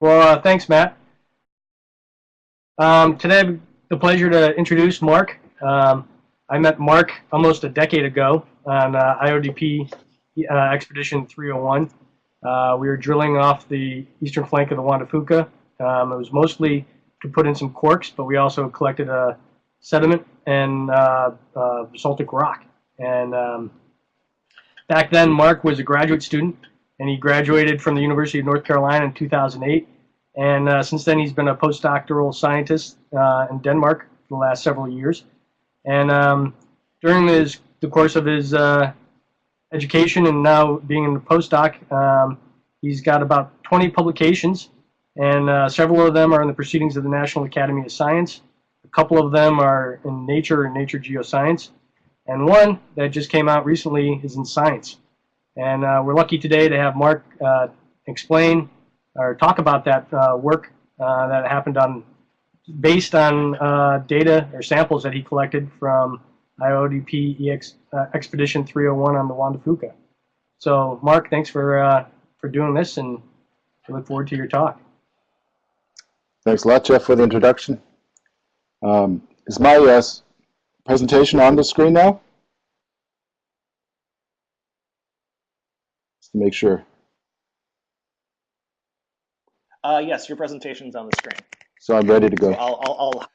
Well, thanks, Matt. Today I have the pleasure to introduce Mark. I met Mark almost a decade ago on IODP Expedition 301. We were drilling off the eastern flank of the Juan de Fuca. It was mostly to put in some quarks, but we also collected sediment and basaltic rock. And back then, Mark was a graduate student, and he graduated from the University of North Carolina in 2008. And since then, he's been a postdoctoral scientist in Denmark for the last several years. And during the course of his education and now being in the postdoc, he's got about 20 publications, and several of them are in the Proceedings of the National Academy of Science. A couple of them are in Nature and Nature Geoscience. And one that just came out recently is in Science. And we're lucky today to have Mark explain or talk about that work that happened based on data or samples that he collected from IODP Expedition 301 on the Juan de Fuca. So, Mark, thanks for doing this, and I look forward to your talk. Thanks a lot, Jeff, for the introduction. Is my presentation on the screen now? Just to make sure. Yes, your presentation's on the screen. So I'm ready to go. So I'll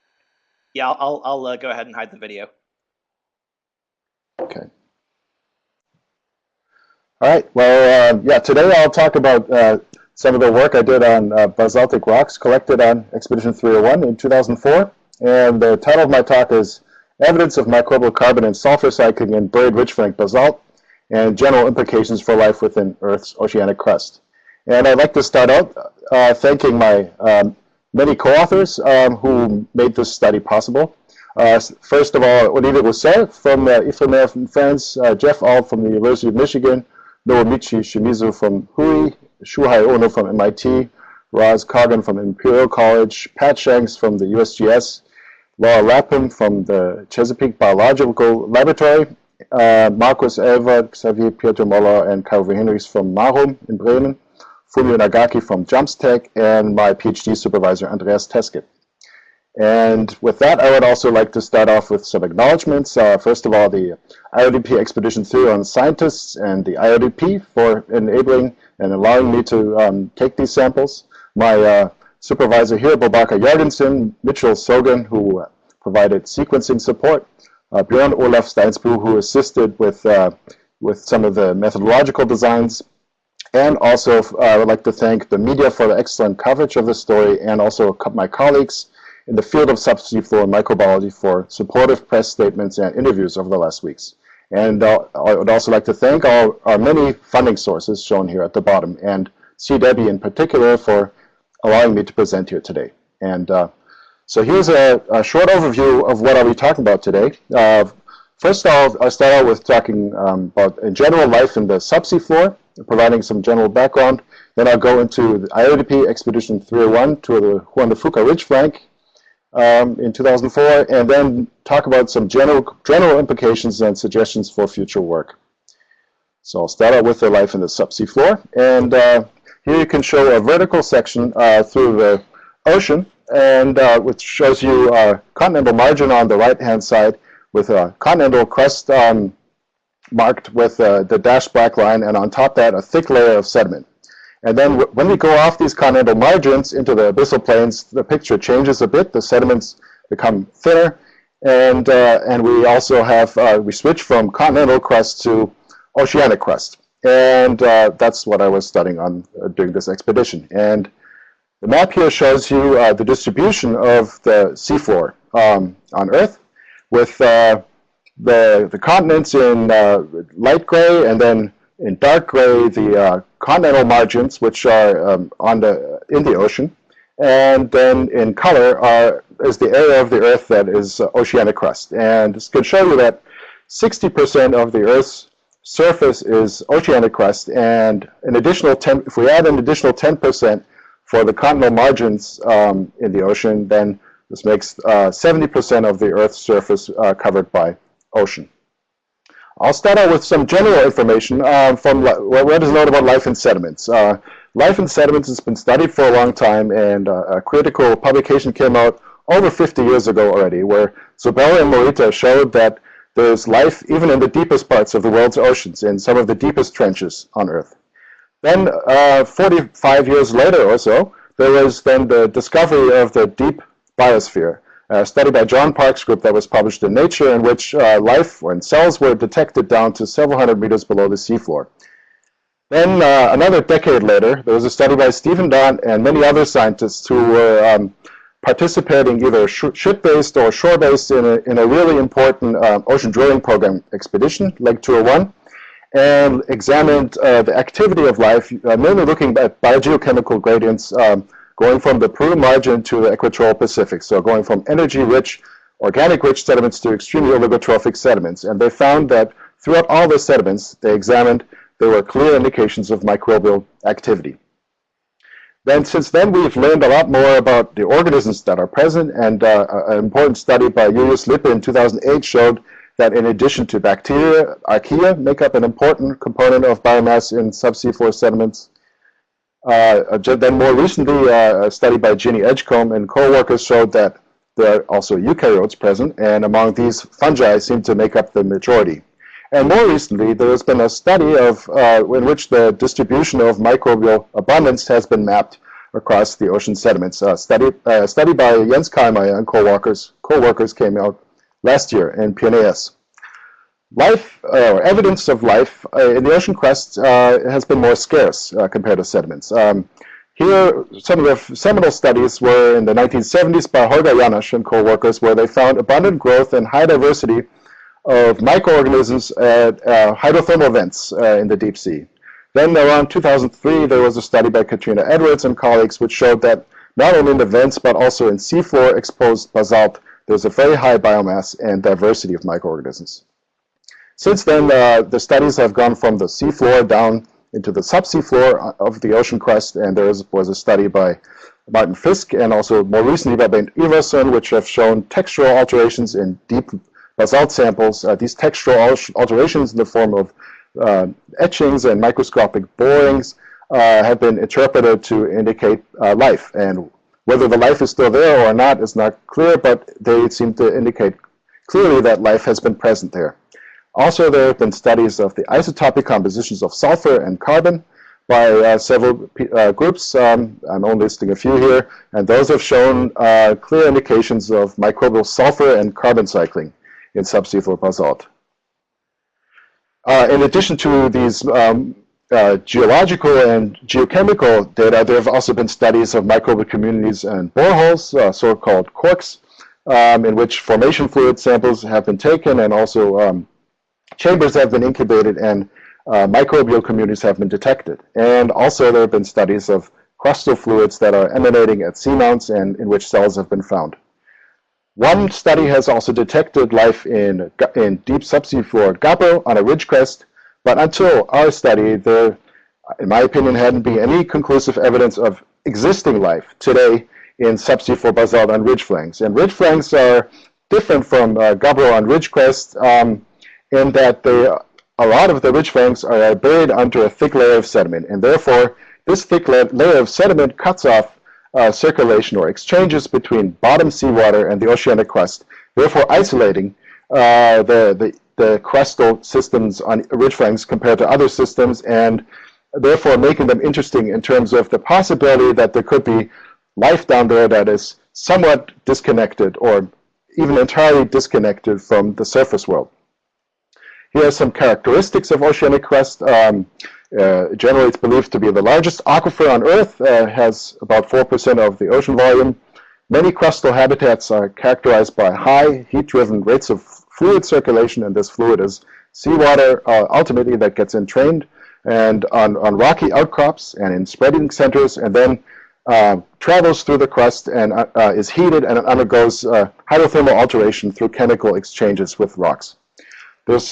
go ahead and hide the video. Okay. All right. Well, yeah. Today I'll talk about some of the work I did on basaltic rocks collected on Expedition 301 in 2004, and the title of my talk is "Evidence of Microbial Carbon and Sulfur Cycling in Buried Ridgeflank Basalt and General Implications for Life Within Earth's Oceanic Crust." And I'd like to start out thanking my many co-authors who made this study possible. First of all, Olivier Roussel from Ifremer from France, Jeff Auld from the University of Michigan, Nobumichi Shimizu from Hui, Shuhei Ono from MIT, Roz Cogan from Imperial College, Pat Shanks from the USGS, Laura Lapham from the Chesapeake Biological Laboratory, Markus Elver, Xavier Pietromola, and Karl Henrichs from Marum in Bremen, Fumio Nagaki from JumpsTech, and my PhD supervisor, Andreas Teskett. And with that, I would also like to start off with some acknowledgments. First of all, the IODP Expedition 301 scientists and the IODP for enabling and allowing me to take these samples. My supervisor here, Bobaka Jorgensen, Mitchell Sogan, who provided sequencing support, Björn Olaf Steinsbu, who assisted with some of the methodological designs. And also, I would like to thank the media for the excellent coverage of the story, and also my colleagues in the field of subsea floor microbiology for supportive press statements and interviews over the last weeks. And I would also like to thank our many funding sources shown here at the bottom, and C-DEBI in particular for allowing me to present here today. And so here's a short overview of what I'll be talking about today. First, I'll start out with talking about in general life in the subsea floor, providing some general background. Then I'll go into the IODP Expedition 301 to the Juan de Fuca ridge flank in 2004, and then talk about some general implications and suggestions for future work. So I'll start out with the life in the subsea floor, and here you can show a vertical section through the ocean, and which shows you a continental margin on the right-hand side with a continental crust marked with the dashed black line, and on top of that, a thick layer of sediment. And then when we go off these continental margins into the abyssal plains, the picture changes a bit. The sediments become thinner, and we also have, we switch from continental crust to oceanic crust. And that's what I was studying on during this expedition. And the map here shows you the distribution of the seafloor on Earth, with the continents in light gray, and then in dark gray the continental margins, which are in the ocean, and then in color is the area of the Earth that is oceanic crust. And this can show you that 60% of the Earth's surface is oceanic crust, and an additional 10, if we add an additional 10% for the continental margins in the ocean, then this makes 70% of the Earth's surface covered by ocean. I'll start out with some general information from what is known about life in sediments. Life in sediments has been studied for a long time, and a critical publication came out over 50 years ago already, where Zobel and Morita showed that there's life even in the deepest parts of the world's oceans, in some of the deepest trenches on Earth. Then, 45 years later or so, there was then the discovery of the deep biosphere, a study by John Park's group that was published in Nature, in which life and cells were detected down to several hundred meters below the seafloor. Then, another decade later, there was a study by Stephen Dont and many other scientists who were participating either ship-based or shore-based in a really important ocean drilling program expedition, Lake 201, and examined the activity of life, mainly looking at biogeochemical gradients going from the Peru margin to the equatorial Pacific, so going from energy-rich, organic-rich sediments to extremely oligotrophic sediments. And they found that throughout all the sediments they examined, there were clear indications of microbial activity. Then, since then, we've learned a lot more about the organisms that are present, and an important study by Julius Lippe in 2008 showed that in addition to bacteria, archaea make up an important component of biomass in subsea floor sediments. Then more recently, a study by Ginny Edgecombe and co-workers showed that there are also eukaryotes present, and among these, fungi seem to make up the majority. And more recently, there has been a study of in which the distribution of microbial abundance has been mapped across the ocean sediments. A study by Jens Kallmeier and co-workers came out last year in PNAS. Life, or evidence of life in the ocean crust has been more scarce compared to sediments. Here, some of the seminal studies were in the 1970s by Holger Janosch and co-workers, where they found abundant growth and high diversity of microorganisms at hydrothermal vents in the deep sea. Then around 2003, there was a study by Katrina Edwards and colleagues which showed that not only in the vents but also in seafloor exposed basalt, there's a very high biomass and diversity of microorganisms. Since then, the studies have gone from the seafloor down into the subsea floor of the ocean crust, and there was a study by Martin Fisk and also more recently by Bengt Iverson, which have shown textural alterations in deep basalt samples. These textural alterations in the form of etchings and microscopic borings have been interpreted to indicate life. And whether the life is still there or not is not clear, but they seem to indicate clearly that life has been present there. Also, there have been studies of the isotopic compositions of sulfur and carbon by several groups. I'm only listing a few here, and those have shown clear indications of microbial sulfur and carbon cycling in subsea floor basalt. In addition to these geological and geochemical data, there have also been studies of microbial communities and boreholes, so-called corks, in which formation fluid samples have been taken, and also chambers have been incubated, and microbial communities have been detected. And also there have been studies of crustal fluids that are emanating at seamounts and in which cells have been found. One study has also detected life in deep subsea floor gabbro on a ridge crest, but until our study, there, in my opinion, hadn't been any conclusive evidence of existing life today in subsea floor basalt on ridge flanks. And ridge flanks are different from gabbro on ridge crest in that a lot of the ridge flanks are buried under a thick layer of sediment, and therefore this thick layer of sediment cuts off circulation or exchanges between bottom seawater and the oceanic crust, therefore isolating the crustal systems on ridge flanks compared to other systems, and therefore making them interesting in terms of the possibility that there could be life down there that is somewhat disconnected or even entirely disconnected from the surface world. Here are some characteristics of oceanic crust. Generally, it's believed to be the largest aquifer on Earth, has about 4% of the ocean volume. Many crustal habitats are characterized by high heat-driven rates of fluid circulation, and this fluid is seawater ultimately that gets entrained and on rocky outcrops and in spreading centers, and then travels through the crust and is heated and undergoes hydrothermal alteration through chemical exchanges with rocks. There's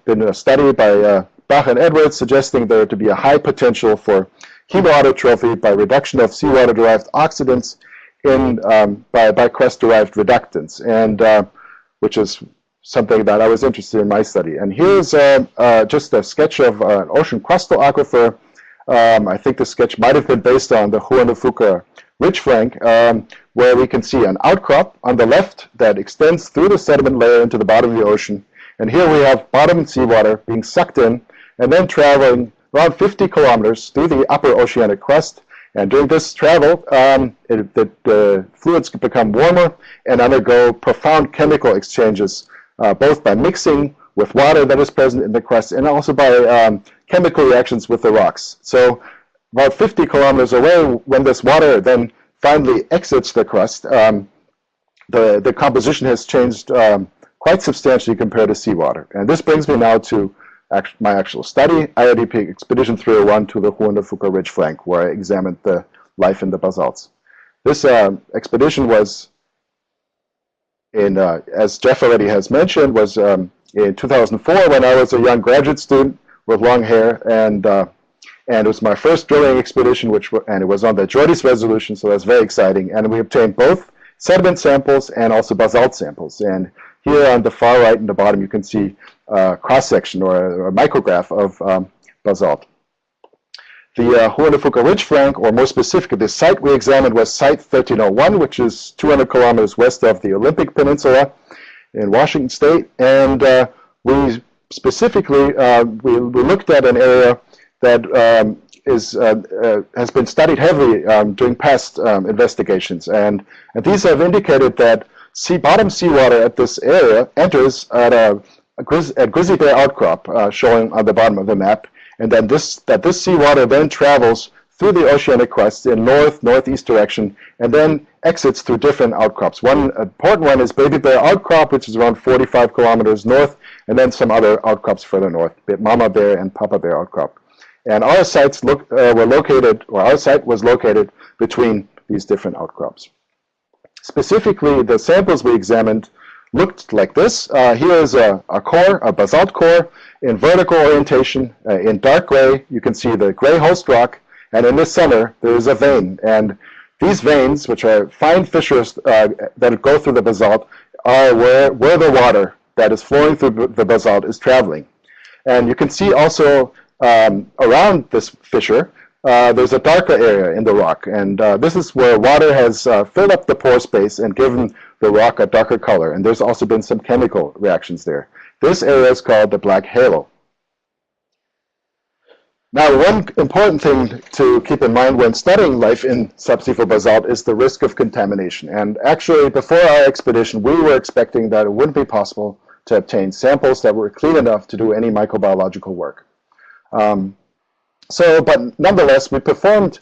been a study by Bach and Edwards suggesting there to be a high potential for chemoautotrophy by reduction of seawater-derived oxidants by crust-derived reductants, and which is something that I was interested in my study. And here's just a sketch of an ocean crustal aquifer. I think the sketch might have been based on the Huanafuca ridge flank, where we can see an outcrop on the left that extends through the sediment layer into the bottom of the ocean. And here we have bottom seawater being sucked in and then traveling around 50 kilometers through the upper oceanic crust. And during this travel, the fluids become warmer and undergo profound chemical exchanges, both by mixing with water that is present in the crust and also by chemical reactions with the rocks. So about 50 kilometers away, when this water then finally exits the crust, the composition has changed quite substantially compared to seawater. And this brings me now to my actual study, IODP Expedition 301 to the Huanafuca ridge flank, where I examined the life in the basalts. This expedition was in, as Jeff already has mentioned, was in 2004 when I was a young graduate student with long hair, and it was my first drilling expedition, and it was on the Geordie's Resolution, so that's very exciting. And we obtained both sediment samples and also basalt samples. And here on the far right and the bottom, you can see a cross-section or a micrograph of basalt. The Huanafuca ridge flank, or more specifically, the site we examined was Site 1301, which is 200 kilometers west of the Olympic Peninsula in Washington State. And we specifically, we looked at an area that has been studied heavily during past investigations. And these have indicated that bottom seawater at this area enters at a Grizzly Bear outcrop, showing on the bottom of the map, and then this seawater then travels through the oceanic crust in north-northeast direction, and then exits through different outcrops. One important one is Baby Bear outcrop, which is around 45 kilometers north, and then some other outcrops further north, Mama Bear and Papa Bear outcrop. And our sites our site was located between these different outcrops. Specifically, the samples we examined looked like this. Here is a core, a basalt core, in vertical orientation, in dark gray. You can see the gray host rock, and in the center there is a vein. And these veins, which are fine fissures that go through the basalt, are where the water that is flowing through the basalt is traveling. And you can see also around this fissure, there's a darker area in the rock, and this is where water has filled up the pore space and given the rock a darker color, and there's also been some chemical reactions there. This area is called the black halo. Now, one important thing to keep in mind when studying life in subseafloor basalt is the risk of contamination. And actually, before our expedition, we were expecting that it wouldn't be possible to obtain samples that were clean enough to do any microbiological work. But nonetheless, we performed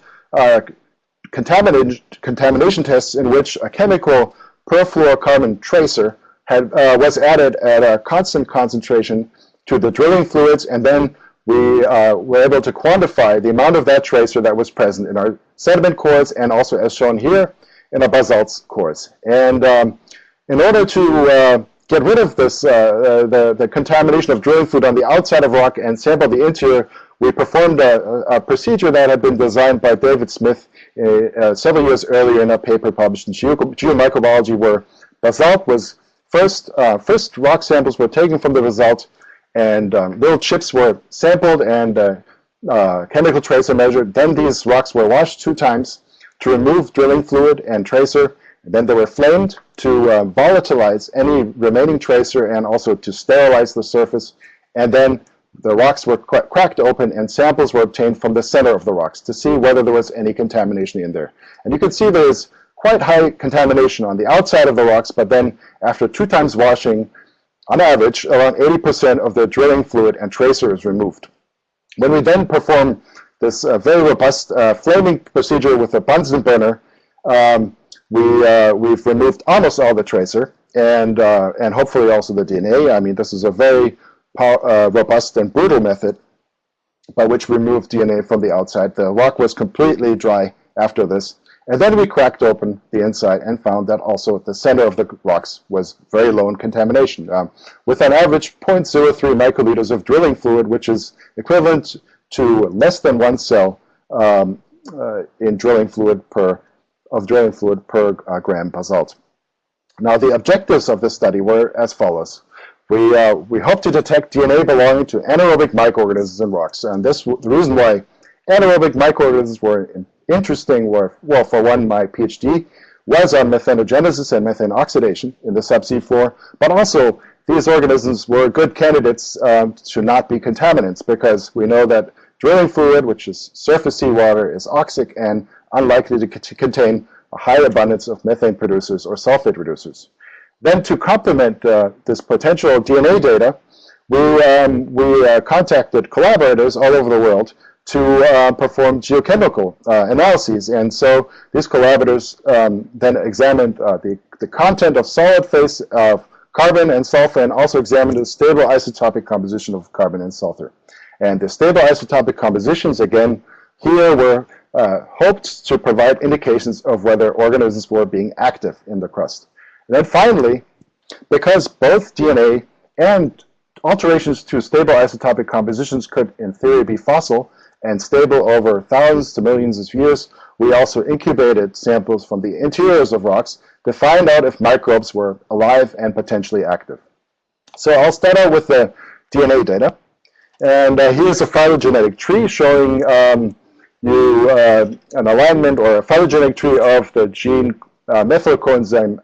contamination tests in which a chemical perfluorocarbon tracer was added at a constant concentration to the drilling fluids, and then we were able to quantify the amount of that tracer that was present in our sediment cores and also, as shown here, in our basalt cores. And in order to get rid of this, the contamination of drilling fluid on the outside of rock and sample the interior, we performed a procedure that had been designed by David Smith several years earlier in a paper published in Geomicrobiology, where basalt was first rock samples were taken from the basalt, and little chips were sampled and chemical tracer measured. Then these rocks were washed 2 times to remove drilling fluid and tracer. And then they were flamed to volatilize any remaining tracer and also to sterilize the surface. And then the rocks were cracked open and samples were obtained from the center of the rocks to see whether there was any contamination in there. And you can see there is quite high contamination on the outside of the rocks, but then after 2 times washing, on average, around 80% of the drilling fluid and tracer is removed. When we then perform this very robust flaming procedure with a Bunsen burner, we've removed almost all the tracer and hopefully also the DNA. I mean, this is a very robust and brutal method by which we remove DNA from the outside. The rock was completely dry after this. And then we cracked open the inside and found that also at the center of the rocks was very low in contamination, with an average 0.03 microliters of drilling fluid, which is equivalent to less than 1 cell in drilling fluid per gram basalt. Now, the objectives of this study were as follows. we hope to detect DNA belonging to anaerobic microorganisms in rocks. And the reason why anaerobic microorganisms were interesting were, well, for one, my PhD was on methanogenesis and methane oxidation in the subsea floor, but also these organisms were good candidates to not be contaminants, because we know that drilling fluid, which is surface seawater, is oxic and unlikely to contain a high abundance of methane producers or sulfate reducers. Then, to complement this potential DNA data, we contacted collaborators all over the world to perform geochemical analyses. And so these collaborators then examined the content of solid phase of carbon and sulfur, and also examined the stable isotopic composition of carbon and sulfur. And the stable isotopic compositions, again, here were hoped to provide indications of whether organisms were being active in the crust. And then finally, because both DNA and alterations to stable isotopic compositions could, in theory, be fossil and stable over thousands to millions of years, we also incubated samples from the interiors of rocks to find out if microbes were alive and potentially active. So I'll start out with the DNA data. And here's a phylogenetic tree showing you an alignment or a phylogenetic tree of the gene methyl coenzyme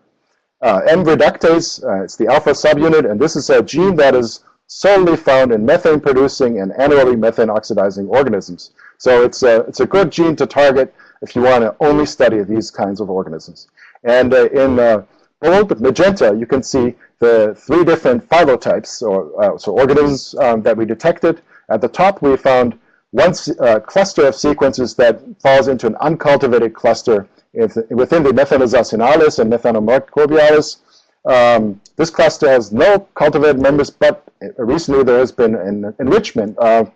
M reductase. It's the alpha subunit, and this is a gene that is solely found in methane-producing and anaerobic methane-oxidizing organisms. So it's a good gene to target if you want to only study these kinds of organisms. And in bold magenta, you can see the 3 different phylotypes, or so organisms that we detected. At the top, we found one cluster of sequences that falls into an uncultivated cluster within the Methanozacinalis and Methanomicrobialis. This cluster has no cultivated members, but recently there has been an enrichment of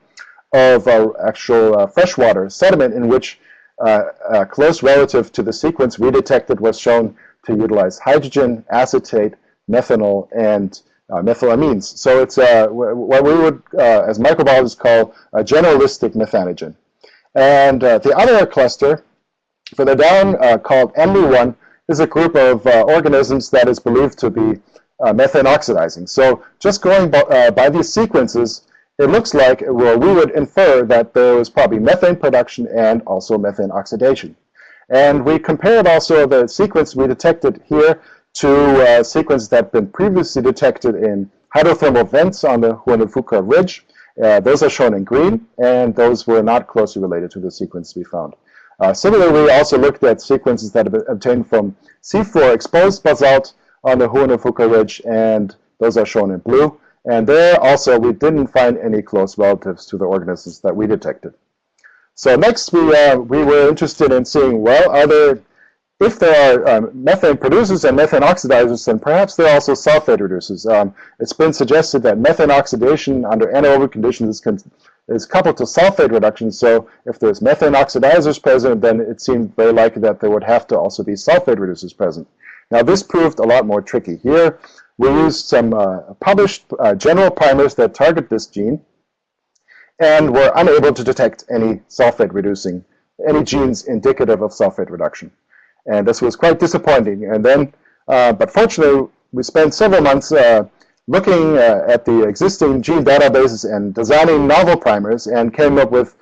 actual freshwater sediment in which a close relative to the sequence we detected was shown to utilize hydrogen, acetate, methanol, and methylamines. So it's what we would, as microbiologists, call a generalistic methanogen. And the other cluster, further down, called ME1, is a group of organisms that is believed to be methane oxidizing. So just going by these sequences, it looks like, well, we would infer that there was probably methane production and also methane oxidation. And we compared also the sequence we detected here to sequences that had been previously detected in hydrothermal vents on the Huanafuca Ridge. Those are shown in green, and those were not closely related to the sequence we found. Similarly, we also looked at sequences that have been obtained from seafloor exposed basalt on the Huanafuca Ridge, and those are shown in blue. And there also we didn't find any close relatives to the organisms that we detected. So next we were interested in seeing, well, if there are methane producers and methane oxidizers, then perhaps there are also sulfate reducers. It's been suggested that methane oxidation under anaerobic conditions is coupled to sulfate reduction. So if there's methane oxidizers present, then it seemed very likely that there would have to also be sulfate reducers present. Now this proved a lot more tricky. Here we used some published general primers that target this gene, and were unable to detect any genes indicative of sulfate reduction. And this was quite disappointing. And then, but fortunately, we spent several months looking at the existing gene databases and designing novel primers, and came up with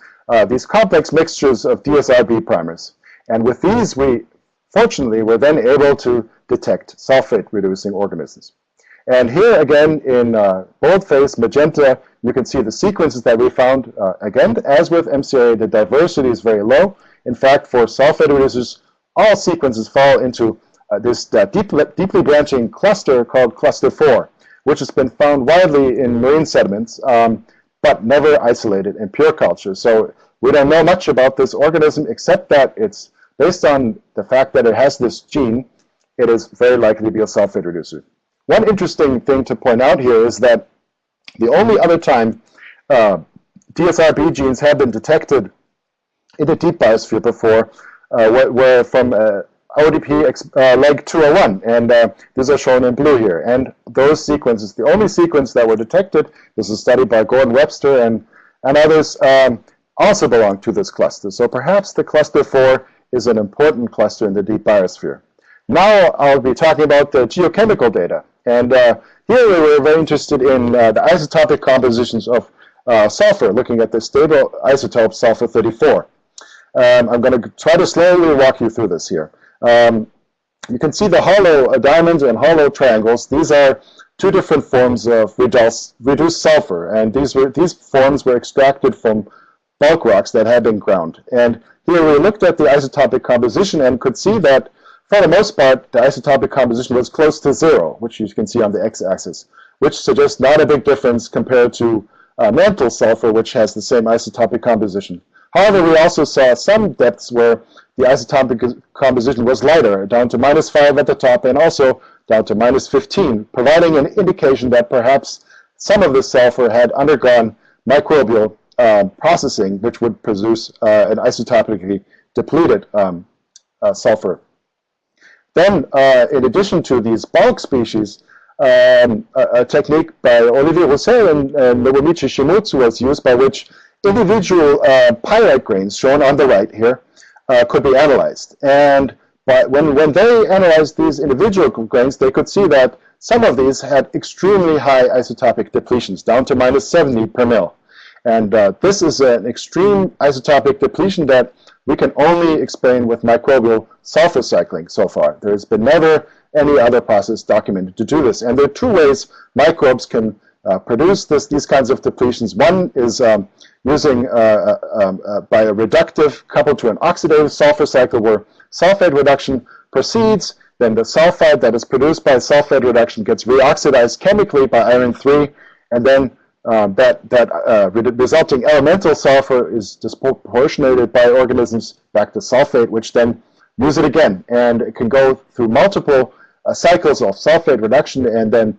these complex mixtures of DSRB primers. And with these, we fortunately were then able to detect sulfate-reducing organisms. And here again, in boldface magenta, you can see the sequences that we found. Again, as with MCRA, the diversity is very low. In fact, for sulfate reducers, all sequences fall into this deeply branching cluster called cluster 4, which has been found widely in marine sediments, but never isolated in pure culture. So we don't know much about this organism, except that it's based on the fact that it has this gene, it is very likely to be a sulfate reducer. One interesting thing to point out here is that the only other time DSRB genes have been detected in the deep biosphere before were from ODP leg 201, and these are shown in blue here. And those sequences, the only sequence that were detected, this is studied by Gordon Webster and others, also belong to this cluster. So perhaps the cluster 4 is an important cluster in the deep biosphere. Now I'll be talking about the geochemical data. And here we were very interested in the isotopic compositions of sulfur, looking at the stable isotope sulfur-34. I'm going to try to slowly walk you through this here. You can see the hollow diamonds and hollow triangles. These are two different forms of reduced sulfur, and these forms were extracted from bulk rocks that had been ground. And here we looked at the isotopic composition and could see that, for the most part, the isotopic composition was close to 0, which you can see on the x-axis, which suggests not a big difference compared to mantle sulfur, which has the same isotopic composition. However, we also saw some depths where the isotopic composition was lighter, down to -5 at the top and also down to -15, providing an indication that perhaps some of the sulfur had undergone microbial processing, which would produce an isotopically depleted sulfur. Then, in addition to these bulk species, a technique by Olivier Roussel and Nobumichi Shimotsu was used, by which individual pyrite grains, shown on the right here, could be analyzed. And when they analyzed these individual grains, they could see that some of these had extremely high isotopic depletions, down to -70 per mil. And this is an extreme isotopic depletion that we can only explain with microbial sulfur cycling so far. There's been never any other process documented to do this. And there are two ways microbes can produce these kinds of depletions. One is using by a reductive coupled to an oxidative sulfur cycle, where sulfate reduction proceeds, then the sulfide that is produced by sulfate reduction gets reoxidized chemically by iron-3, and then resulting elemental sulfur is disproportionated by organisms back to sulfate, which then use it again. And it can go through multiple cycles of sulfate reduction and then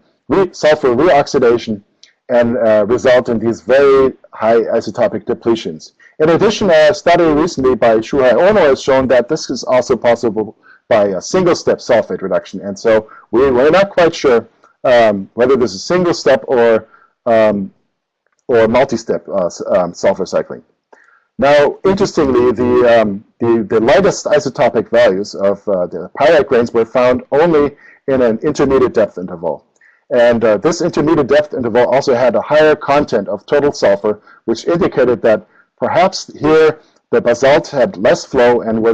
sulfur reoxidation, and result in these very high isotopic depletions. In addition, a study recently by Shuhei Ono has shown that this is also possible by a single-step sulfate reduction. And so we're not quite sure whether this is single-step or multi-step sulfur cycling. Now, interestingly, the lightest isotopic values of the pyrite grains were found only in an intermediate depth interval. And this intermediate depth interval also had a higher content of total sulfur, which indicated that perhaps here the basalt had less flow and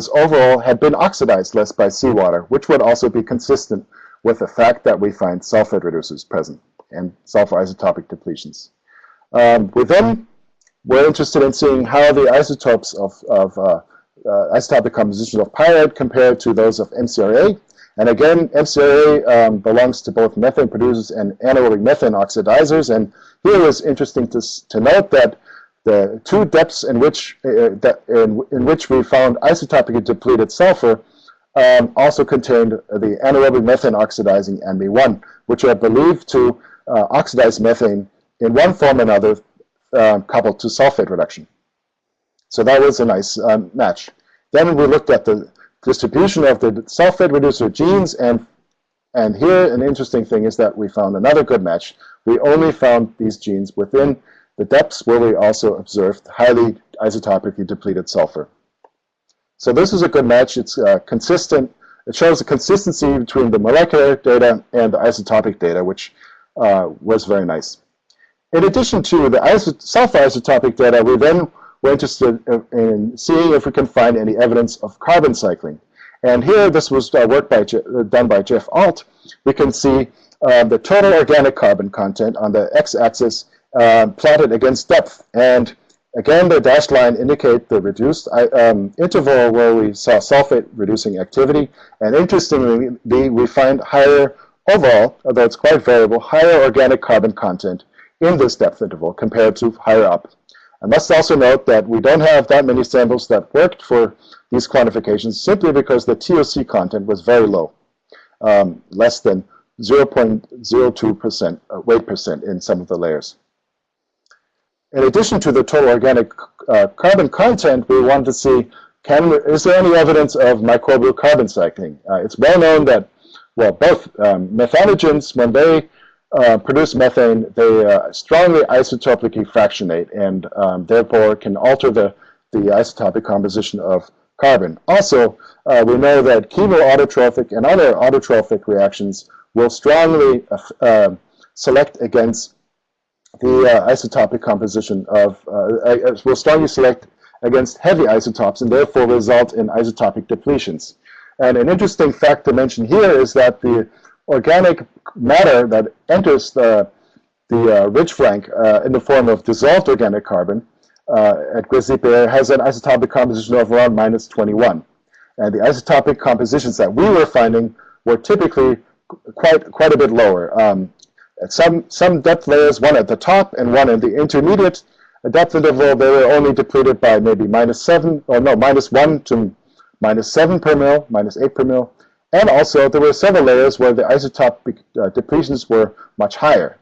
had been oxidized less by seawater, which would also be consistent with the fact that we find sulfate reducers present and sulfur isotopic depletions. We then were interested in seeing how the isotopes of isotopic compositions of pyrite compared to those of MCRA. And again, MCRA belongs to both methane producers and anaerobic methane oxidizers. And here it was interesting to note that the two depths in which we found isotopically depleted sulfur also contained the anaerobic methane oxidizing NB1, which are believed to oxidize methane in one form or another, coupled to sulfate reduction. So that was a nice match. Then we looked at the distribution of the sulfate reducer genes, and here an interesting thing is that we found another good match. We only found these genes within the depths where we also observed highly isotopically depleted sulfur. So this is a good match. It's consistent. It shows the consistency between the molecular data and the isotopic data, which was very nice. In addition to the sulfur isotopic data, we then we're interested in seeing if we can find any evidence of carbon cycling. And here, this was work done by Jeff Alt. We can see the total organic carbon content on the x-axis plotted against depth. And again, the dashed line indicate the reduced interval where we saw sulfate reducing activity. And interestingly, we find higher overall, although it's quite variable, higher organic carbon content in this depth interval compared to higher up. I must also note that we don't have that many samples that worked for these quantifications simply because the TOC content was very low, less than 0.02% weight percent in some of the layers. In addition to the total organic carbon content, we wanted to see, is there any evidence of microbial carbon cycling? It's well known that, well, both methanogens, when they produce methane, they strongly isotopically fractionate and therefore can alter the isotopic composition of carbon. Also, we know that chemoautotrophic and other autotrophic reactions will strongly select against the isotopic composition of, will strongly select against heavy isotopes and therefore result in isotopic depletions. And an interesting fact to mention here is that the organic matter that enters the ridge flank in the form of dissolved organic carbon at Grizzly Bear has an isotopic composition of around -21. And the isotopic compositions that we were finding were typically quite a bit lower. At some depth layers, one at the top and one in the intermediate depth interval, they were only depleted by maybe -1 to -7 per mil, -8 per mil. And also, there were several layers where the isotopic depletions were much higher,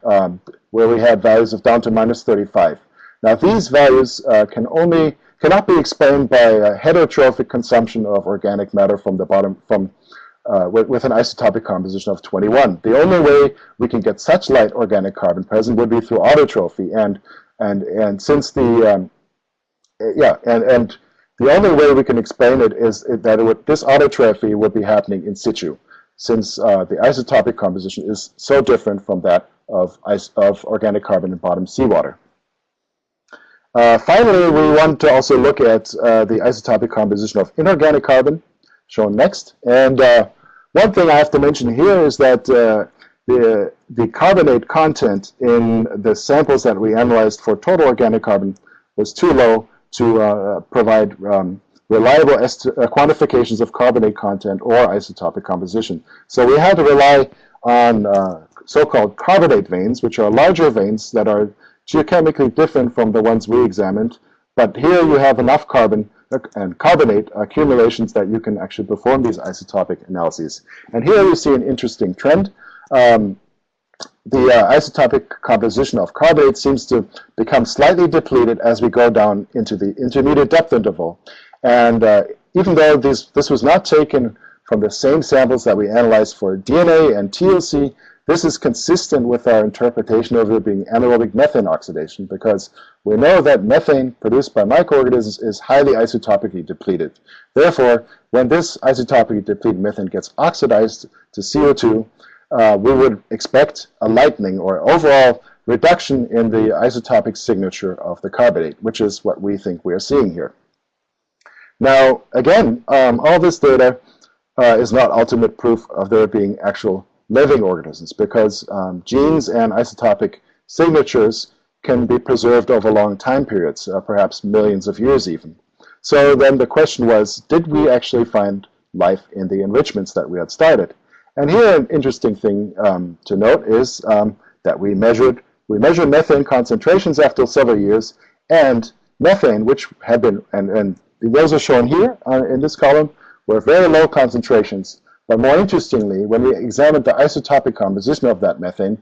where we had values of down to -35. Now, these values cannot be explained by heterotrophic consumption of organic matter from the bottom, with an isotopic composition of 21. The only way we can get such light organic carbon present would be through autotrophy, and since the the only way we can explain it is that this autotrophy would be happening in situ, since the isotopic composition is so different from that of organic carbon in bottom seawater. Finally, we want to also look at the isotopic composition of inorganic carbon, shown next. And one thing I have to mention here is that the carbonate content in the samples that we analyzed for total organic carbon was too low to provide reliable quantifications of carbonate content or isotopic composition. So we had to rely on so-called carbonate veins, which are larger veins that are geochemically different from the ones we examined. But here you have enough carbon and carbonate accumulations that you can actually perform these isotopic analyses. And here you see an interesting trend. The isotopic composition of carbonate seems to become slightly depleted as we go down into the intermediate depth interval. And even though this was not taken from the same samples that we analyzed for DNA and TLC, this is consistent with our interpretation of it being anaerobic methane oxidation, because we know that methane produced by microorganisms is highly isotopically depleted. Therefore, when this isotopically depleted methane gets oxidized to CO2, we would expect a lightening or overall reduction in the isotopic signature of the carbonate, which is what we think we are seeing here. Now, again, all this data is not ultimate proof of there being actual living organisms, because genes and isotopic signatures can be preserved over long time periods, perhaps millions of years even. So then the question was, did we actually find life in the enrichments that we had started? And here an interesting thing to note is that we measured methane concentrations after several years, and methane, which had been, and those are shown here in this column, were very low concentrations. But more interestingly, when we examined the isotopic composition of that methane,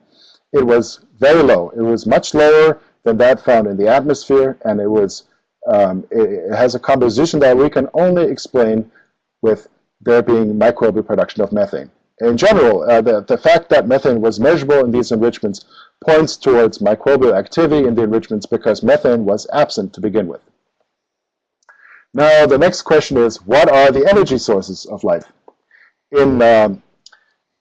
it was very low. It was much lower than that found in the atmosphere, and it has a composition that we can only explain with there being microbial production of methane. In general, the fact that methane was measurable in these enrichments points towards microbial activity in the enrichments, because methane was absent to begin with. Now, the next question is, what are the energy sources of life? In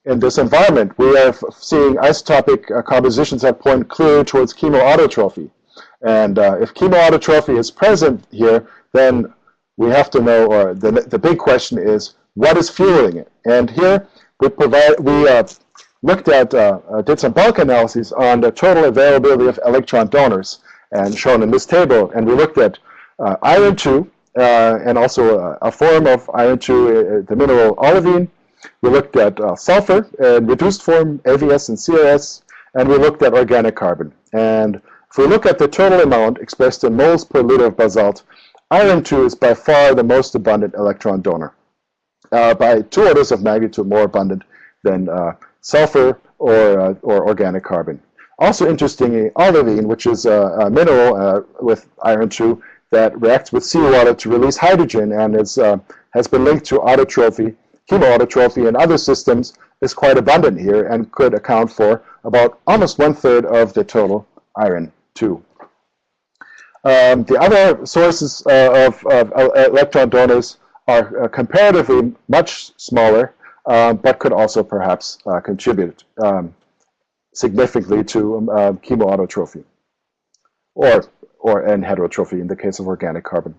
this environment, we are seeing isotopic compositions that point clearly towards chemoautotrophy. And if chemoautotrophy is present here, then we have to know, or the big question is, what is fueling it? And here we looked at, did some bulk analyses on the total availability of electron donors, and shown in this table. And we looked at iron 2, and also a form of iron 2, the mineral olivine. We looked at sulfur in reduced form, AVS and CRS, and we looked at organic carbon. And if we look at the total amount expressed in moles per liter of basalt, iron 2 is by far the most abundant electron donor, by 2 orders of magnitude more abundant than sulfur or organic carbon. Also interestingly, olivine, which is a mineral with iron 2 that reacts with seawater to release hydrogen, and has been linked to autotrophy, chemoautotrophy, and other systems, is quite abundant here and could account for about almost 1/3 of the total iron 2. The other sources of electron donors are comparatively much smaller. but could also perhaps contribute significantly to chemoautotrophy and heterotrophy in the case of organic carbon.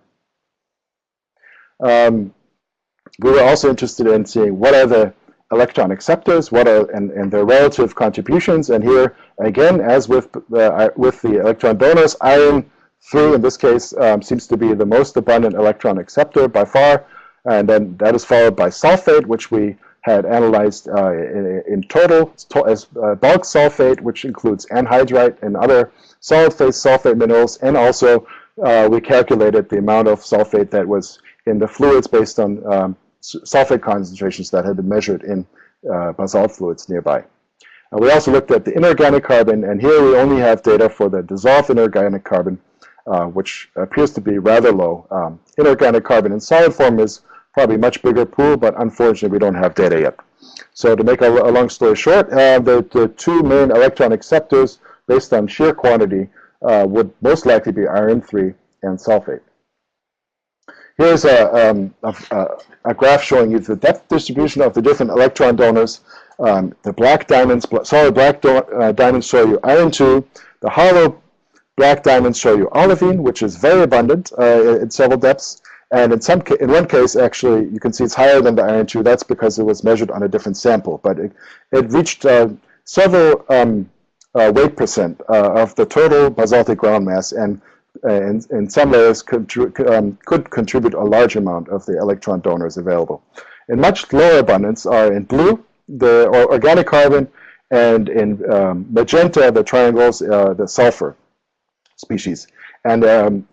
We were also interested in seeing what are the electron acceptors, what are and their relative contributions. And here again, as with the electron donors, iron 3 in this case seems to be the most abundant electron acceptor by far, and then that is followed by sulfate, which we had analyzed in total as bulk sulfate, which includes anhydrite and other solid phase sulfate minerals, and also we calculated the amount of sulfate that was in the fluids based on sulfate concentrations that had been measured in basalt fluids nearby. We also looked at the inorganic carbon, and here we only have data for the dissolved inorganic carbon, which appears to be rather low. Inorganic carbon in solid form is probably a much bigger pool, but unfortunately we don't have data yet. So to make a long story short, the two main electron acceptors based on sheer quantity would most likely be iron 3 and sulfate. Here's a graph showing you the depth distribution of the different electron donors. The black diamonds, solid black diamonds show you iron 2. The hollow black diamonds show you olivine, which is very abundant in several depths. And in one case, actually, you can see it's higher than the iron 2. That's because it was measured on a different sample. But it reached several weight percent of the total basaltic ground mass, and in some layers could contribute a large amount of the electron donors available. In much lower abundance are in blue, the organic carbon, and in magenta, the triangles, the sulfur species. And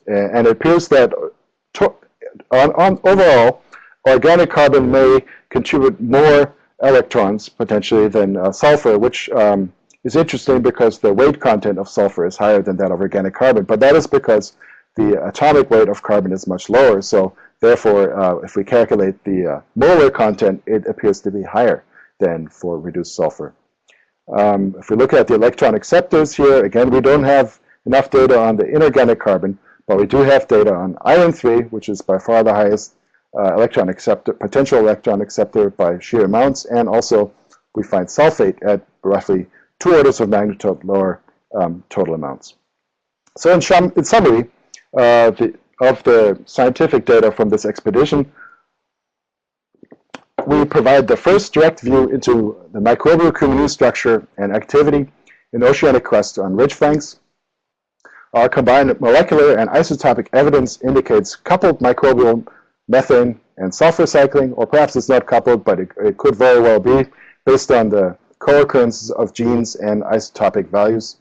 it appears that overall, organic carbon may contribute more electrons potentially than sulfur, which is interesting because the weight content of sulfur is higher than that of organic carbon, but that is because the atomic weight of carbon is much lower. So therefore, if we calculate the molar content, it appears to be higher than for reduced sulfur. If we look at the electron acceptors here, again, we don't have enough data on the inorganic carbon, but we do have data on iron 3, which is by far the highest electron acceptor, potential electron acceptor by sheer amounts, and also we find sulfate at roughly 2 orders of magnitude lower total amounts. So in summary, of the scientific data from this expedition, we provide the first direct view into the microbial community structure and activity in oceanic crust on ridge flanks. Our combined molecular and isotopic evidence indicates coupled microbial methane and sulfur cycling, or perhaps it's not coupled, but it could very well be, based on the co-occurrences of genes and isotopic values.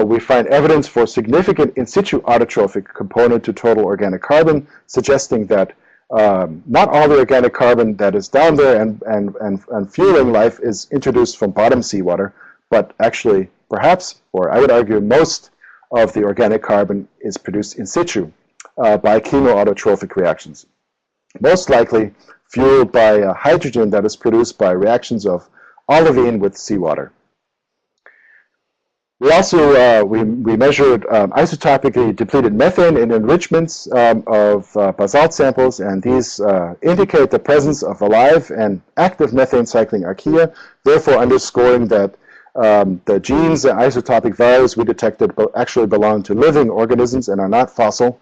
We find evidence for significant in situ autotrophic component to total organic carbon, suggesting that not all the organic carbon that is down there and fueling life is introduced from bottom seawater, but actually perhaps, or I would argue most of the organic carbon is produced in situ by chemoautotrophic reactions, most likely fueled by hydrogen that is produced by reactions of olivine with seawater. We also we measured isotopically depleted methane in enrichments of basalt samples, and these indicate the presence of alive and active methane cycling archaea, therefore underscoring that the genes and isotopic values we detected actually belong to living organisms and are not fossil.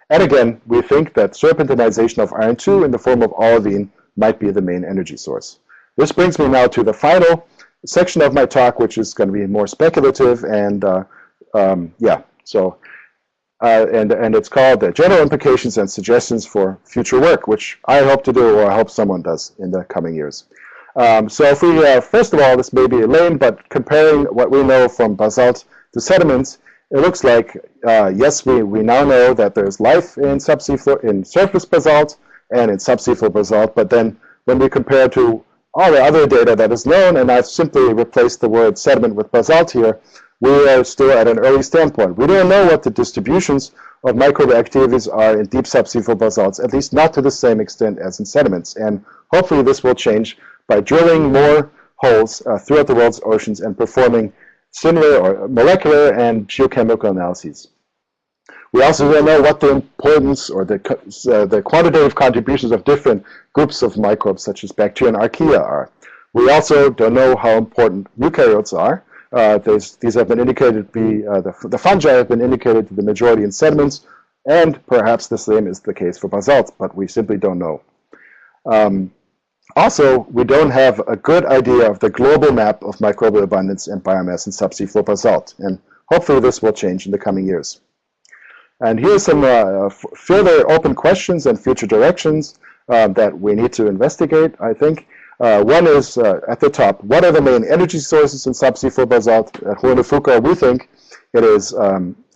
And again, we think that serpentinization of iron 2 in the form of olivine might be the main energy source. This brings me now to the final section of my talk, which is going to be more speculative, and yeah, so and it's called the General Implications and Suggestions for Future Work, which I hope to do, or I hope someone does in the coming years. So if we, first of all, this may be lame, but comparing what we know from basalt to sediments, it looks like, yes, we now know that there's life in surface basalt and in subseafloor basalt, but then when we compare to all the other data that is known, and I've simply replaced the word sediment with basalt here, we are still at an early standpoint. We don't know what the distributions of microbial activities are in deep subseafloor basalts, at least not to the same extent as in sediments, and hopefully this will change by drilling more holes throughout the world's oceans and performing similar or molecular and geochemical analyses. We also don't know what the importance or the quantitative contributions of different groups of microbes, such as bacteria and archaea, are. We also don't know how important eukaryotes are. These have been indicated to be, the fungi have been indicated to the majority in sediments, and perhaps the same is the case for basalt, but we simply don't know. Also, we don't have a good idea of the global map of microbial abundance and biomass in subsea floor basalt, and hopefully this will change in the coming years. And here's some further open questions and future directions that we need to investigate, I think. One is at the top, what are the main energy sources in subsea floor basalt? At Huayna we think it is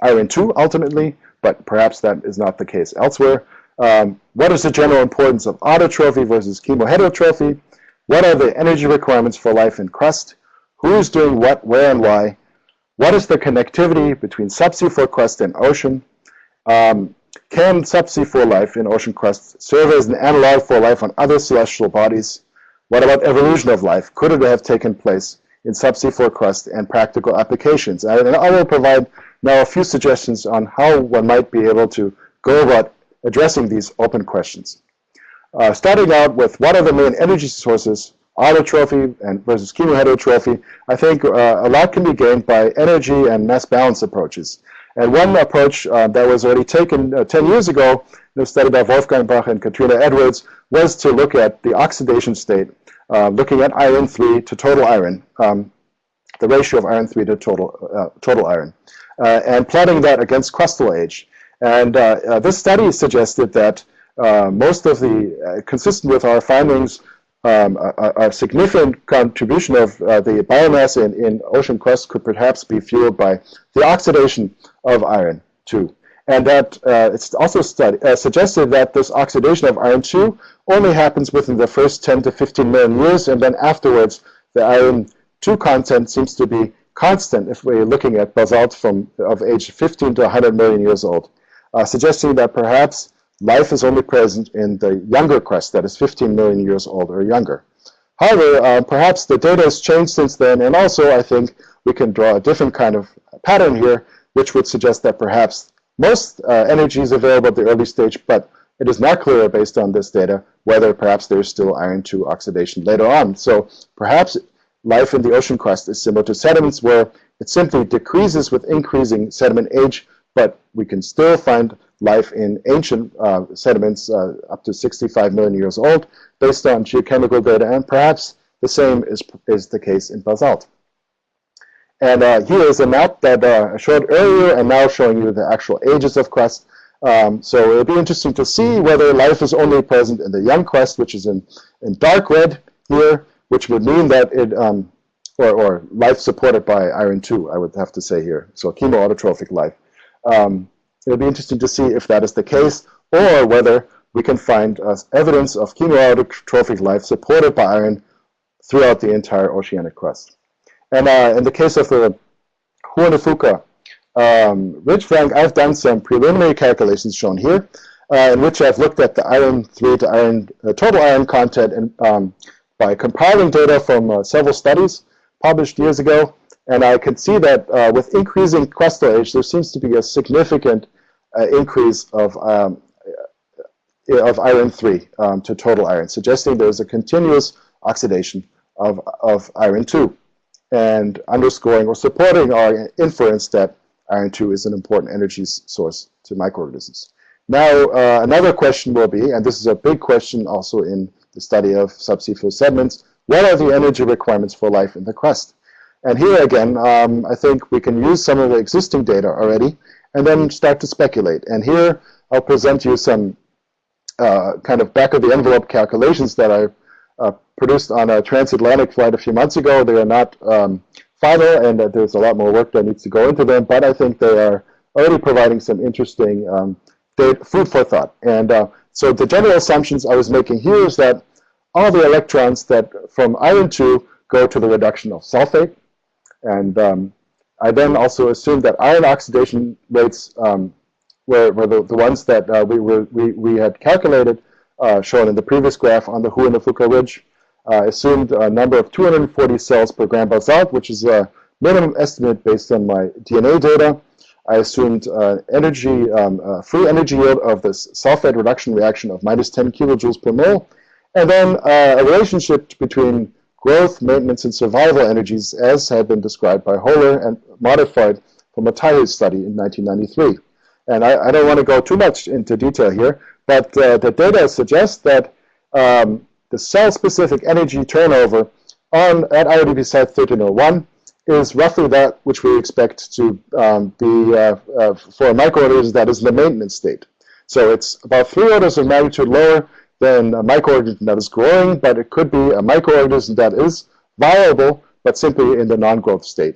iron 2 ultimately, but perhaps that is not the case elsewhere. What is the general importance of autotrophy versus chemoheterotrophy? What are the energy requirements for life in crust? Who is doing what, where, and why? What is the connectivity between subsea floor crust and ocean? Can subsea floor life in ocean crust serve as an analog for life on other celestial bodies? What about evolution of life? Could it have taken place in subsea floor crust and practical applications? And I will provide now a few suggestions on how one might be able to go about addressing these open questions. Starting out with what are the main energy sources, autotrophy and versus chemoheterotrophy, I think a lot can be gained by energy and mass balance approaches. And one approach that was already taken 10 years ago, in a study by Wolfgang Bach and Katrina Edwards, was to look at the oxidation state, looking at iron 3 to total iron, the ratio of iron 3 to total iron, and plotting that against crustal age. And this study suggested that most of the, consistent with our findings, a significant contribution of the biomass in ocean crust could perhaps be fueled by the oxidation of iron 2. And that it's also suggested that this oxidation of iron 2 only happens within the first 10 to 15 million years, and then afterwards the iron 2 content seems to be constant if we're looking at basalt of age 15 to 100 million years old, suggesting that perhaps life is only present in the younger crust, that is 15 million years old or younger. However, perhaps the data has changed since then, and also I think we can draw a different kind of pattern here, which would suggest that perhaps most energy is available at the early stage, but it is not clear based on this data whether perhaps there is still iron 2 oxidation later on. So perhaps life in the ocean crust is similar to sediments, where it simply decreases with increasing sediment age, but we can still find life in ancient sediments up to 65 million years old based on geochemical data, and perhaps the same is the case in basalt. And here is a map that I showed earlier and now showing you the actual ages of crust. So it'll be interesting to see whether life is only present in the young crust, which is in dark red here, which would mean that it, or life supported by iron 2, I would have to say here, so chemoautotrophic life. It'll be interesting to see if that is the case, or whether we can find evidence of chemoautotrophic life supported by iron throughout the entire oceanic crust. And in the case of the Huayna ridge flank, I've done some preliminary calculations shown here, in which I've looked at the iron 3 to iron total iron content and by compiling data from several studies published years ago. And I can see that with increasing crustal age, there seems to be a significant increase of iron 3 to total iron, suggesting there's a continuous oxidation of iron 2, and underscoring or supporting our inference that iron 2 is an important energy source to microorganisms. Now, another question will be, and this is a big question also in the study of subsea floor sediments, what are the energy requirements for life in the crust? And here again, I think we can use some of the existing data already and then start to speculate. And here I'll present you some kind of back-of-the-envelope calculations that I produced on a transatlantic flight a few months ago. They are not final, and there's a lot more work that needs to go into them, but I think they are already providing some interesting food for thought. And so the general assumptions I was making here is that all the electrons that from iron 2 go to the reduction of sulfate. And I then also assumed that iron oxidation rates were the ones that we had calculated, shown in the previous graph on the Huayna ridge. Assumed a number of 240 cells per gram basalt, which is a minimum estimate based on my DNA data. I assumed free energy yield of this sulfide reduction reaction of minus 10 kilojoules per mole, and then a relationship between growth, maintenance, and survival energies as had been described by Holler and modified from a Taihu study in 1993. And I don't want to go too much into detail here, but the data suggests that the cell-specific energy turnover at IODP site 1301 is roughly that which we expect to be for a microorganism that is in the maintenance state. So it's about 3 orders of magnitude lower than a microorganism that is growing, but it could be a microorganism that is viable, but simply in the non-growth state.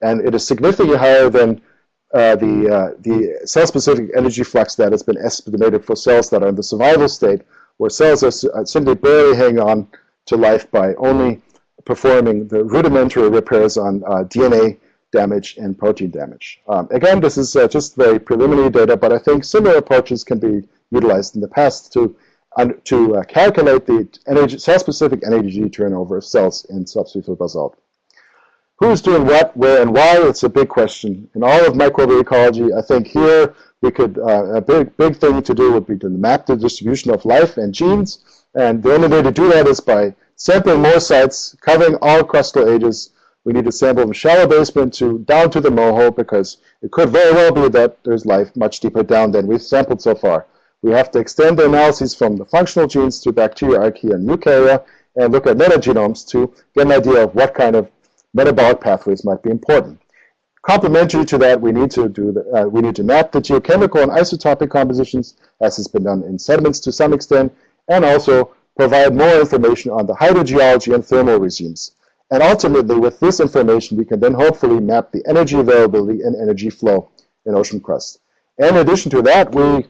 And it is significantly higher than the cell-specific energy flux that has been estimated for cells that are in the survival state, where cells are simply barely hanging on to life by only performing the rudimentary repairs on DNA damage and protein damage. Again, this is just very preliminary data, but I think similar approaches can be utilized in the past to calculate the cell-specific energy turnover of cells in subsurface basalt. Who's doing what, where, and why? It's a big question. In all of microbial ecology, I think here we could, a big thing to do would be to map the distribution of life and genes. And the only way to do that is by sampling more sites, covering all crustal ages. We need to sample from shallow basement down to the mohole, because it could very well be that there's life much deeper down than we've sampled so far. We have to extend the analyses from the functional genes to bacteria, archaea, and eukarya, and look at metagenomes to get an idea of what kind of metabolic pathways might be important. Complementary to that, we need to map the geochemical and isotopic compositions, as has been done in sediments to some extent, and also provide more information on the hydrogeology and thermal regimes. And ultimately, with this information, we can then hopefully map the energy availability and energy flow in ocean crust. And in addition to that, we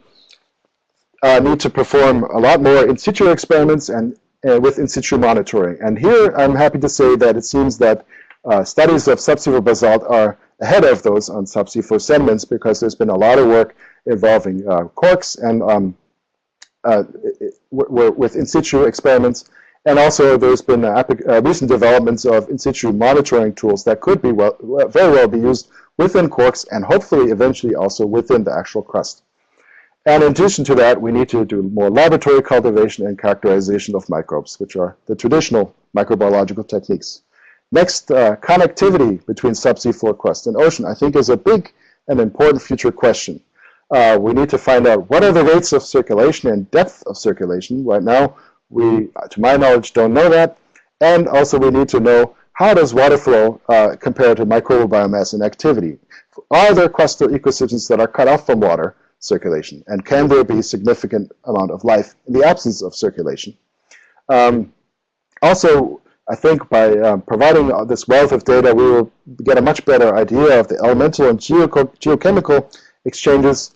need to perform a lot more in situ experiments and with in situ monitoring. And here, I'm happy to say that it seems that studies of subseafloor basalt are ahead of those on subseafloor sediments, because there's been a lot of work involving corks and with in situ experiments, and also there's been recent developments of in situ monitoring tools that could be very well be used within corks and hopefully eventually also within the actual crust. And in addition to that, we need to do more laboratory cultivation and characterization of microbes, which are the traditional microbiological techniques. Next, connectivity between subsea floor crust and ocean, I think, is a big and important future question. We need to find out what are the rates of circulation and depth of circulation. Right now, we, to my knowledge, don't know that. And also we need to know, how does water flow compare to microbial biomass and activity? Are there crustal ecosystems that are cut off from water circulation? And can there be significant amount of life in the absence of circulation? Also, I think by providing this wealth of data, we will get a much better idea of the elemental and geochemical exchanges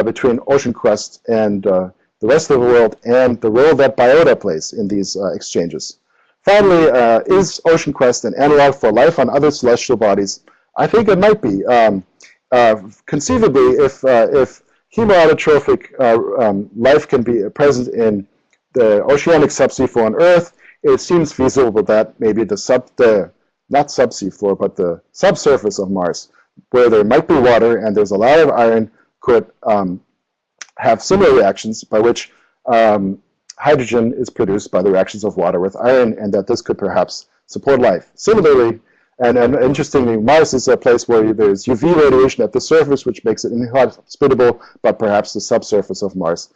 between ocean crust and the rest of the world, and the role that biota plays in these exchanges. Finally, is ocean crust an analog for life on other celestial bodies? I think it might be. Conceivably, if hemoautotrophic life can be present in the oceanic subsea floor on Earth, it seems feasible that maybe not subsea floor, but the subsurface of Mars, where there might be water and there's a lot of iron, could have similar reactions by which hydrogen is produced by the reactions of water with iron, and that this could perhaps support life. Similarly, and interestingly, Mars is a place where there's UV radiation at the surface, which makes it inhospitable, but perhaps the subsurface of Mars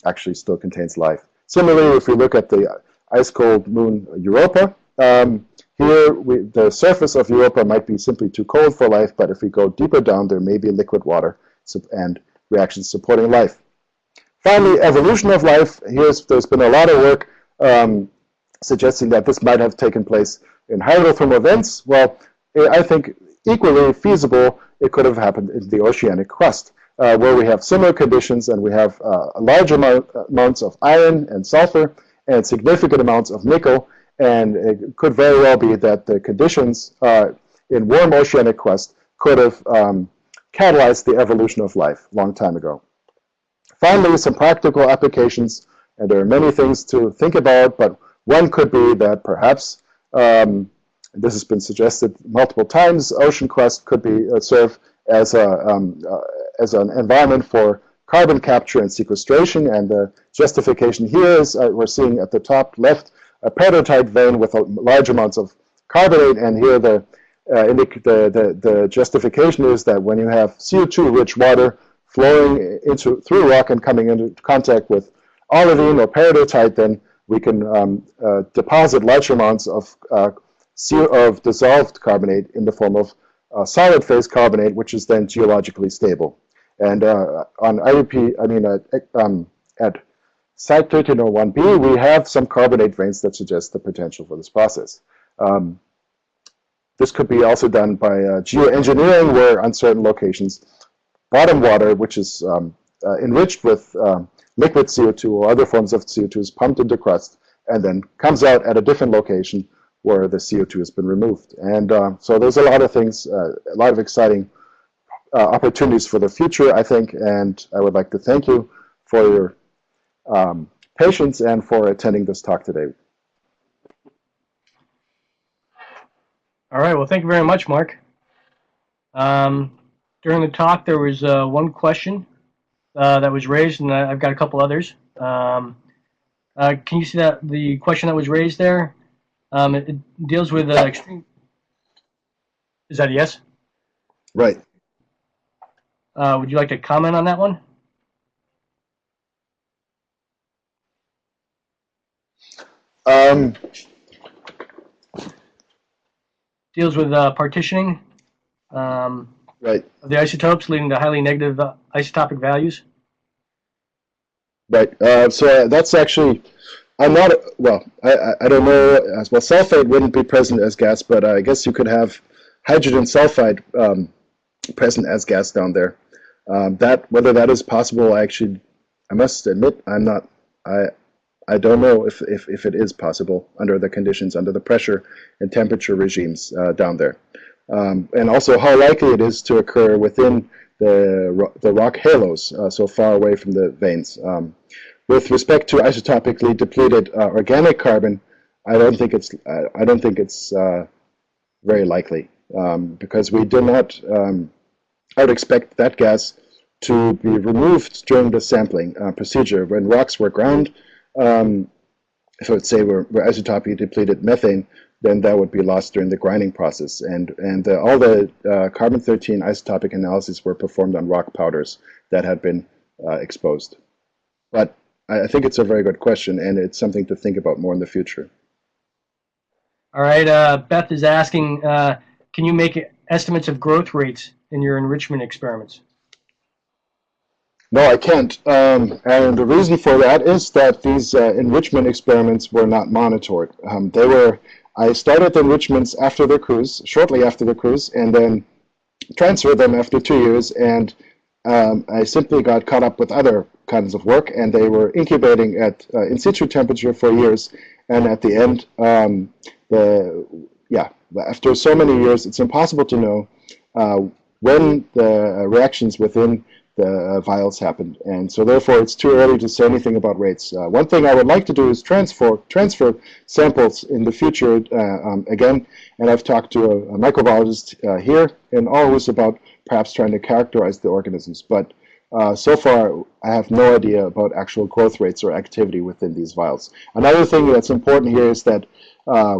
actually still contains life. Similarly, if we look at the ice-cold moon Europa, here the surface of Europa might be simply too cold for life, but if we go deeper down, there may be liquid water and reactions supporting life. Finally, evolution of life. There's been a lot of work suggesting that this might have taken place in hydrothermal vents. Well, I think equally feasible it could have happened in the oceanic crust, where we have similar conditions and we have large amounts of iron and sulfur and significant amounts of nickel, and it could very well be that the conditions in warm oceanic crust could have catalyzed the evolution of life a long time ago. Finally, some practical applications, and there are many things to think about, but one could be that perhaps, and this has been suggested multiple times, ocean crust could be serve as an environment for carbon capture and sequestration. And the justification here is we're seeing at the top left a peridotite vein with large amounts of carbonate, and here the justification is that when you have CO2-rich water flowing through rock and coming into contact with olivine or peridotite, then we can deposit large amounts of dissolved carbonate in the form of solid phase carbonate, which is then geologically stable. And on IUP, at Site 1301B, we have some carbonate veins that suggest the potential for this process. This could be also done by geoengineering, where on certain locations, bottom water, which is enriched with liquid CO2 or other forms of CO2, is pumped into crust and then comes out at a different location where the CO2 has been removed. And so there's a lot of things, a lot of exciting opportunities for the future, I think, and I would like to thank you for your patience and for attending this talk today. All right, well, thank you very much, Mark. During the talk, there was one question that was raised, and I've got a couple others. Can you see that the question that was raised there? It deals with extreme. Is that a yes? Right. Would you like to comment on that one? Deals with partitioning right. of the isotopes, leading to highly negative isotopic values. Right. So that's actually, I'm not, well, I don't know, well, sulfate wouldn't be present as gas, but I guess you could have hydrogen sulfide present as gas down there. Whether that is possible, I must admit, I don't know if it is possible under the conditions, under the pressure and temperature regimes down there. And also how likely it is to occur within the rock halos, so far away from the veins. With respect to isotopically depleted organic carbon, I don't think it's very likely, because we did not. I would expect that gas to be removed during the sampling procedure when rocks were ground. If I would say we're isotopically depleted methane, then that would be lost during the grinding process. And all the carbon-13 isotopic analyses were performed on rock powders that had been exposed. But I think it's a very good question, and it's something to think about more in the future. All right, Beth is asking, can you make estimates of growth rates in your enrichment experiments? No, I can't. And the reason for that is that these enrichment experiments were not monitored. I started the enrichments after the cruise, shortly after the cruise, and then transferred them after 2 years, and I simply got caught up with other kinds of work, and they were incubating at in situ temperature for years, and at the end, after so many years, it's impossible to know when the reactions within the vials happened, and so therefore it's too early to say anything about rates. One thing I would like to do is transfer samples in the future again, and I've talked to a microbiologist here in Aarhus about perhaps trying to characterize the organisms, but so far I have no idea about actual growth rates or activity within these vials. Another thing that's important here is that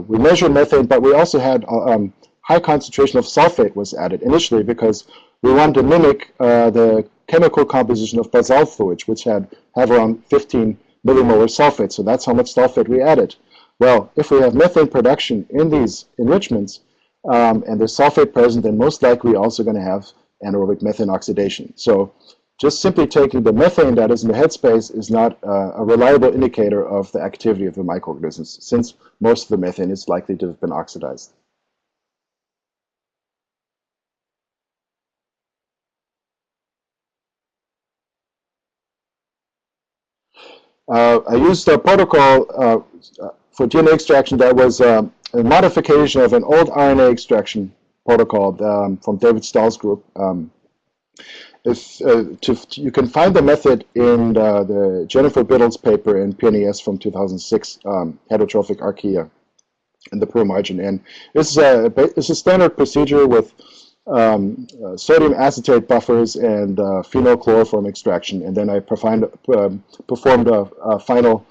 we measure methane, but we also had high concentration of sulfate was added initially because we wanted to mimic the chemical composition of basalt fluids, which have around 15 millimolar sulfate. So that's how much sulfate we added. Well, if we have methane production in these enrichments and there's sulfate present, then most likely also going to have anaerobic methane oxidation. So just simply taking the methane that is in the headspace is not a reliable indicator of the activity of the microorganisms, since most of the methane is likely to have been oxidized. I used a protocol for DNA extraction that was a modification of an old RNA extraction protocol from David Stahl's group. You can find the method in the Jennifer Biddle's paper in PNAS from 2006, heterotrophic archaea in the poor margin. And this is a standard procedure with sodium acetate buffers and phenylchloroform extraction, and then I performed a final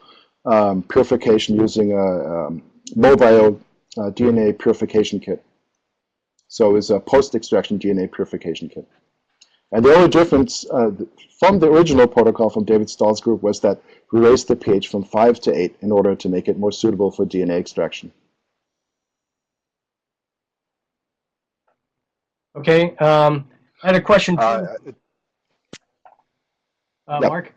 purification using a mobile DNA purification kit. So it's a post-extraction DNA purification kit. And the only difference from the original protocol from David Stahl's group was that we raised the pH from 5 to 8 in order to make it more suitable for DNA extraction. Okay. I had a question too. Yep. Mark?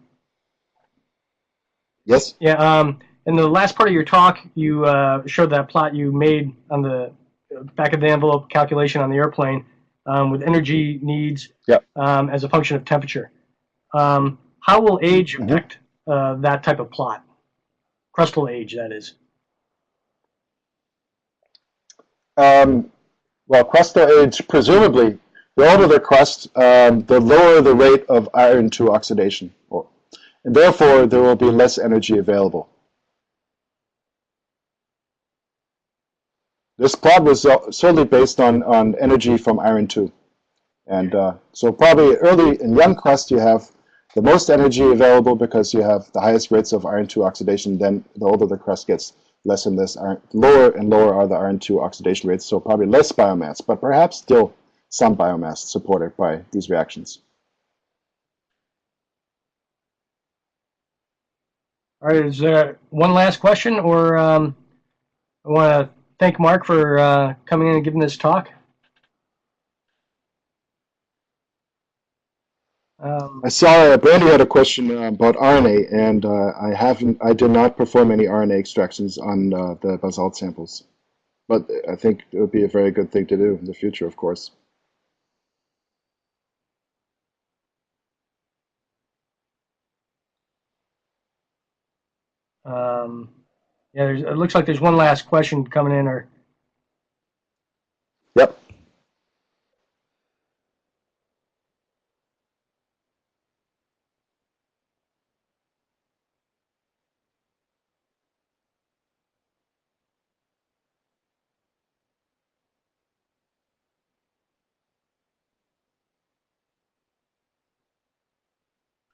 Yes? Yeah. In the last part of your talk, you showed that plot you made on the back of the envelope calculation on the airplane with energy needs as a function of temperature. How will age affect that type of plot? Crustal age, that is. Well, crustal age, presumably, the older the crust, the lower the rate of iron 2 oxidation. And therefore, there will be less energy available. This plot was solely based on energy from iron 2. And so probably early in young crust, you have the most energy available because you have the highest rates of iron 2 oxidation. Then the older the crust gets, less and less iron, lower and lower are the iron 2 oxidation rates, so probably less biomass, but perhaps still some biomass supported by these reactions. All right, is there one last question, or I want to thank Mark for coming in and giving this talk. I saw Brandy had a question about RNA, and I did not perform any RNA extractions on the basalt samples, but I think it would be a very good thing to do in the future, of course. Yeah, it looks like there's one last question coming in. Yep.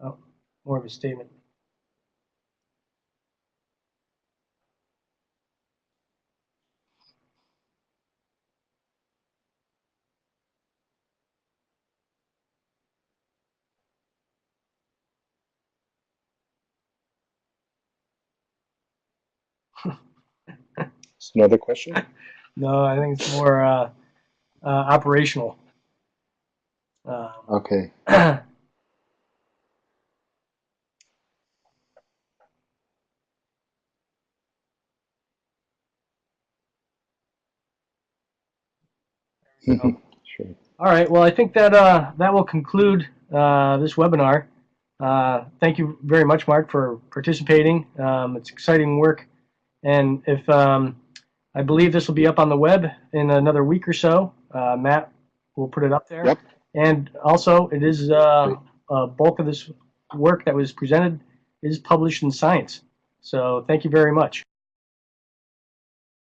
Oh, more of a statement. Is another question? No, I think it's more operational. Okay. Sure. All right. Well, I think that that will conclude this webinar. Thank you very much, Mark, for participating. It's exciting work, and if I believe this will be up on the web in another week or so. Matt will put it up there. Yep. And also, it is a bulk of this work that was presented is published in Science. So thank you very much.